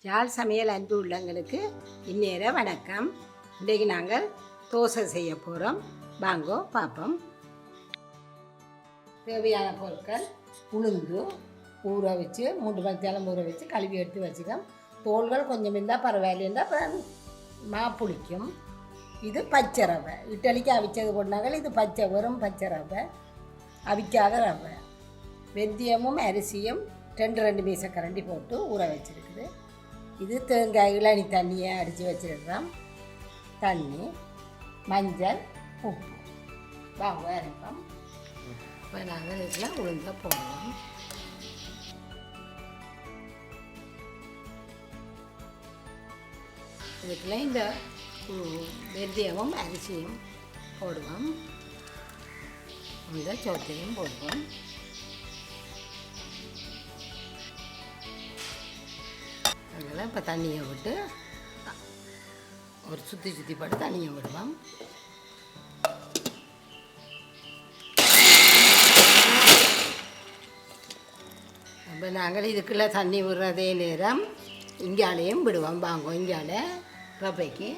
யாழ் சமையல் அன்பு உள்ளங்களுக்கு இந்நேர வணக்கம். இன்றைக்கு நாங்கள் தோசை செய்ய போகிறோம். வாங்கோ பார்ப்போம். தேவையான பொருட்கள்: உளுந்து ஊற வச்சு 3 மணித்தேரம் ஊற வச்சு கழுவி எடுத்து வச்சுக்கோம். தோல்கள் கொஞ்சம் இருந்தால் பரவாயில்லைன்னா அப்புறம் புளிக்கும். இது பச்சை ரவை, இட்டலிக்கு அவிச்சது கொண்டாங்க. இது வெறும் பச்சை ரவை, அவிக்காத ரவை. வெந்தயமும் அரிசியும் 2 மீசக்கரண்டி போட்டு ஊற வச்சுருக்குது. இது தேங்காய் இளநி தண்ணியை அடித்து வச்சுருக்கிறோம். தண்ணி, மஞ்சள், உப்பு. வாங்க அரைப்போம். இப்போ நாங்கள் இதில் உளுந்த போடுவோம். இதுக்குள்ள இந்த வெந்தயமும் அரிசியும் போடுவோம். இந்த சோத்தையும் போடுவோம். அதில் இப்போ தண்ணியை விட்டு ஒரு சுற்றி போட்டு தண்ணியை விடுவோம். இப்போ நாங்கள் இதுக்குள்ளே தண்ணி விடுறதே நேரம் இங்காலையும் விடுவோம். வாங்குவோம் இங்கால ரவைக்கு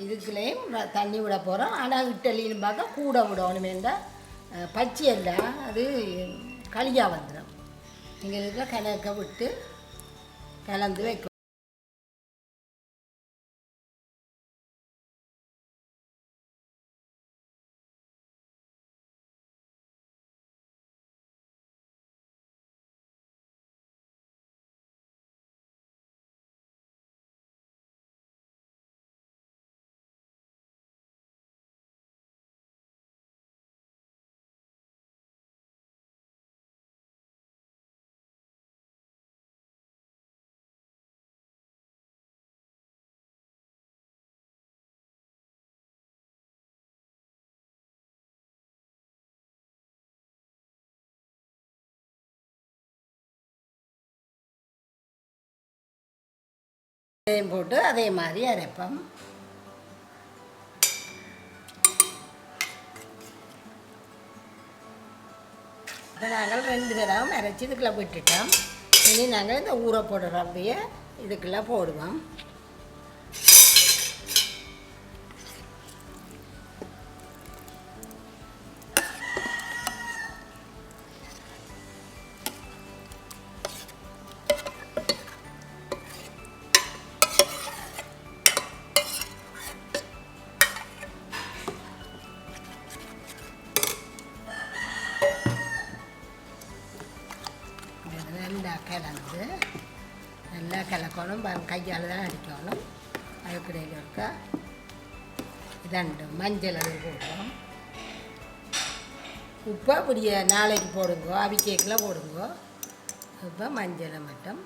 இதுக்குள்ளேயும் தண்ணி விட போகிறோம். ஆனால் இட்டலின்னு பார்க்க கூட விடணுமே இருந்தால் பச்சை எல்லாம் அது களியாக வந்துடும். நீங்கள் இதுக்குள்ள கலக்க விட்டு கலந்து வைக்கும். போட்டு அதே மாதிரி அரைப்போம். இப்போ நாங்கள் 2 தடவை அரைச்சி இதுக்குள்ளே விட்டுட்டோம். இனி நாங்கள் இந்த ஊற போடுற ரவையை இதுக்குள்ளே போடுவோம். கலந்து நல்லா கலக்கணும். கையால் தான் அடிக்கணும். அதுக்கிடையில் இருக்க இதண்டு மஞ்சள் அது போடுவோம். உப்பை இப்படிய நாளைக்கு போடுங்கோ, அவிக்கேக்கில் போடுங்கோ. இப்போ மஞ்சளை மட்டும்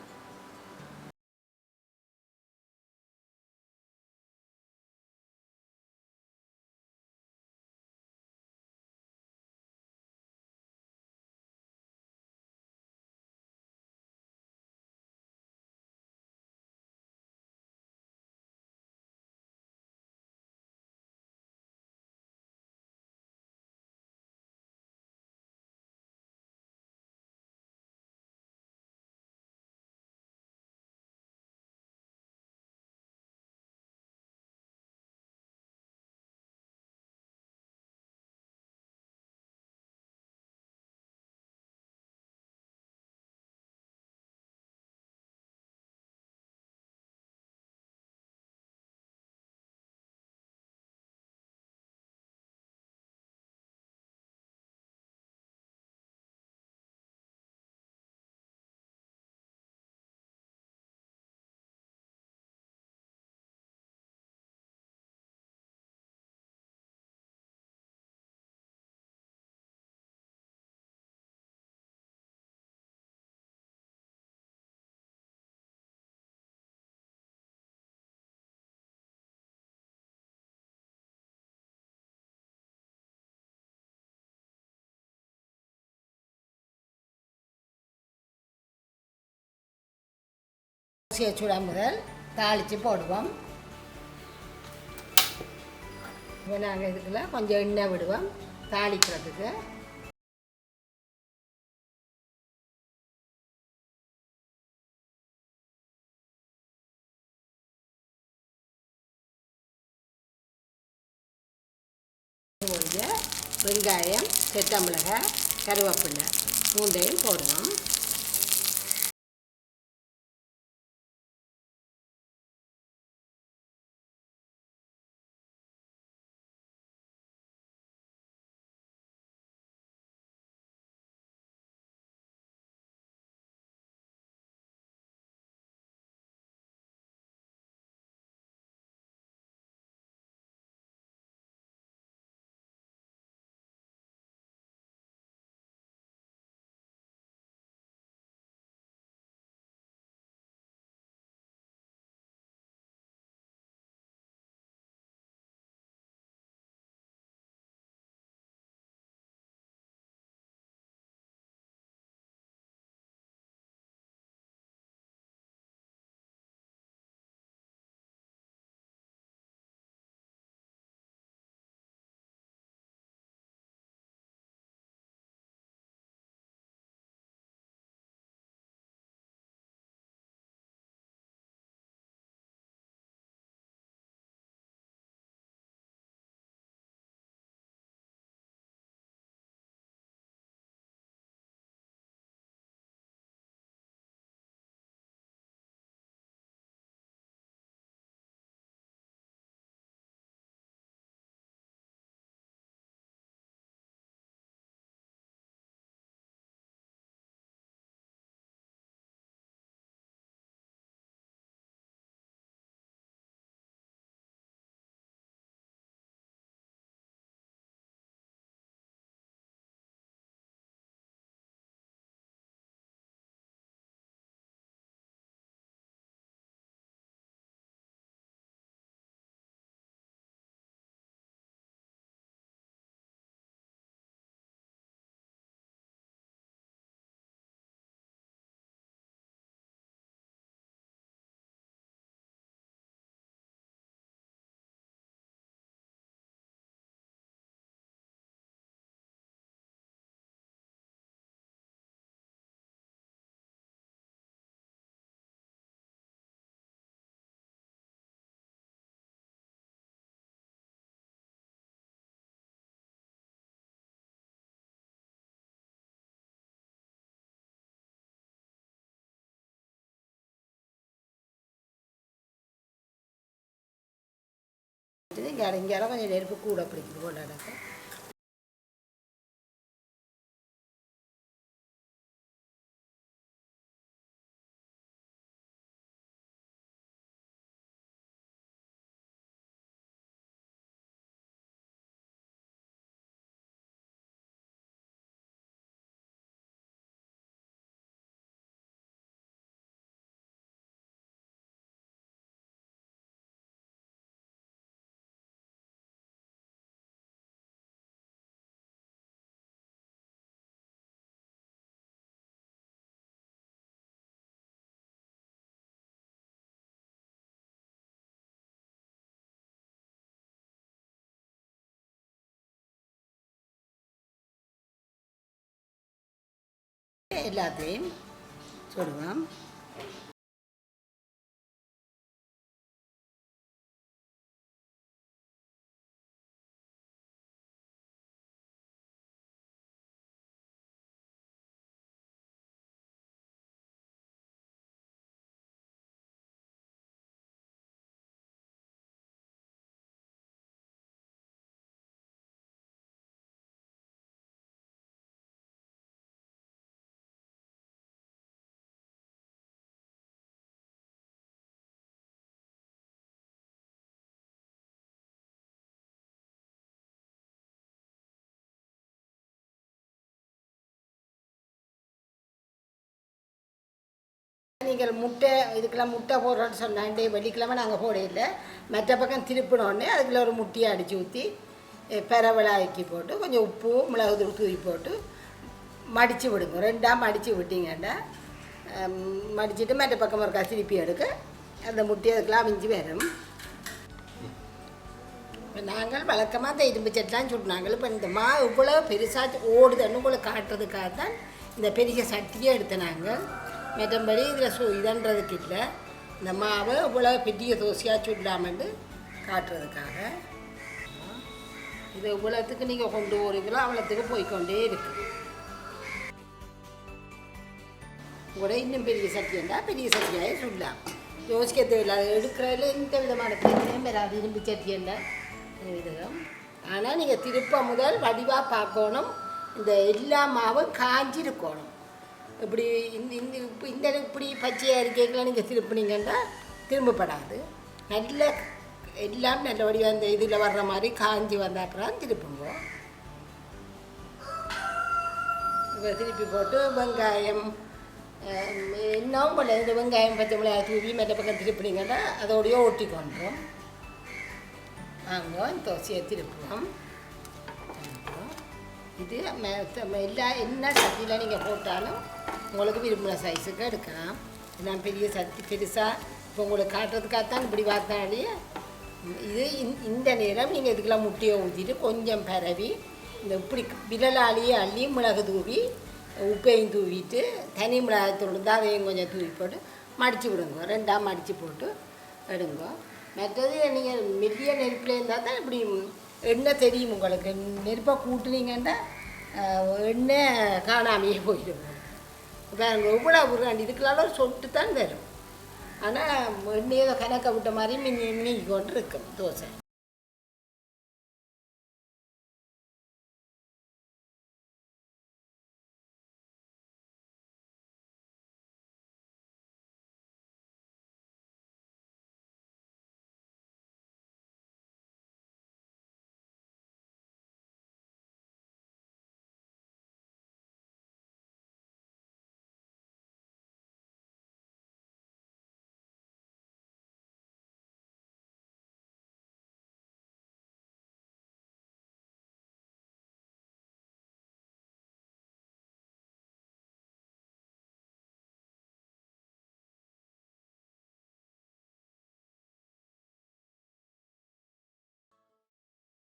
சுட முதல் தாளித்து போடுவோம். இப்போ நாங்கள் இதுக்குள்ள கொஞ்சம் எண்ணெய் விடுவோம் தாளிக்கிறதுக்கு. வச்ச வெங்காயம், செத்தமிளகாய், கருவேப்பிலை மூண்டையும் போடுவோம். இங்கே கொஞ்சம் நெருப்பு கூட பிடிக்குது போல எனக்கு. எல்லாத்தையும் சுடுவோம். நீங்கள் முட்டை இதுக்கெல்லாம் முட்டை போடுறோன்னு சொன்னாண்டே வெள்ளிக்கிழமை நாங்கள் போட இல்லை. மற்ற பக்கம் திருப்பினோடனே அதுக்குள்ள ஒரு முட்டையை அடித்து ஊற்றி பெரவலாக்கி போட்டு கொஞ்சம் உப்பு மிளகு தூவி போட்டு மடித்து விடுங்க. ரெண்டாக மடித்து விட்டீங்கன்னா மடிச்சுட்டு மற்ற பக்கம் ஒரு திருப்பி எடுக்க அந்த முட்டையை அதுக்கெல்லாம் அவிஞ்சு வரும். இப்போ நாங்கள் வழக்கமாக இந்த இரும்பு சட்டெலாம் சுட்டினாங்கள். இப்போ இந்த இவ்வளோ பெருசாக ஓடுதுன்னு உங்களுக்கு காட்டுறதுக்காக தான் இந்த பெரிய சட்டியை எடுத்த நாங்கள். மற்றபடி இதில் இதன்றதுக்கு இல்லை, இந்த மாவை இவ்வளோ பெரிய தோசையாக சுடலாமென்று காட்டுறதுக்காக. இது இவ்வளோத்துக்கு நீங்கள் கொண்டு போகிறீங்களோ அவ்வளோத்துக்கு போய்க்கொண்டே இருக்கு. கூட இன்னும் பெரிய சட்டியண்டா பெரிய சட்டியாகவே சொல்லலாம். யோசிக்க தேவையில்லை. அது எடுக்கிறதுல எந்த விதமான பிரச்சனையும் வராது. இரும்பு சட்டியண்டா விதம். ஆனால் நீங்கள் திருப்ப முதல் வடிவாக பார்க்கணும். இந்த எல்லா மாவும் காஞ்சிருக்கணும். இப்படி இந்த இப்படி பச்சையாக இருக்கைகளை நீங்கள் திருப்பினீங்கன்னா திரும்பப்படாது. நல்ல எல்லாம் நல்ல வடிவாக இந்த இதில் வர்ற மாதிரி காஞ்சி வந்த அப்புறம் திருப்புங்க. இப்போ திருப்பி போட்டு வெங்காயம் இன்னும் போல இந்த வெங்காயம் பச்சை மிளகாய் தூவி மெல்ல பக்கம் திருப்பினீங்கன்னா அதோடையோ ஒட்டி கொண்டோம். வாங்க தோசையை திருப்புவோம். இது எல்லா என்ன சட்டியில் நீங்கள் போட்டாலும் உங்களுக்கு விரும்பின சைஸுக்கு எடுக்கலாம். நான் பெரிய சட்டி பெருசாக இப்போ உங்களுக்கு காட்டுறதுக்காகத்தான் இப்படி பார்த்தாலே. இது இந்த நேரம் நீங்கள் இதுக்கெல்லாம் முட்டையை ஊற்றிட்டு கொஞ்சம் பரவி இந்த இப்படி விரலாலேயே அள்ளி மிளகு தூவி உப்பையும் தூவிட்டு தனி மிளகாய் தூள் இருந்தால் அதையும் கொஞ்சம் தூவி போட்டு மடித்து விடுங்க. ரெண்டாக மடித்து போட்டு எடுங்க. மற்றது நீங்கள் மெல்லிய நெருப்பில் இருந்தால் தான் இப்படி எண்ணெய் தெரியும் உங்களுக்கு. நெருப்பாக கூட்டுனீங்கன்னா எண்ணெய் காணாமையே போயிடும். இப்போ எவ்வளோ உருவாண்டி இதுக்கெல்லாம் ஒரு சொட்டு தான் வரும். ஆனால் எண்ணெயை கணக்க விட்ட மாதிரி மினி கொண்டு இருக்கும் தோசை.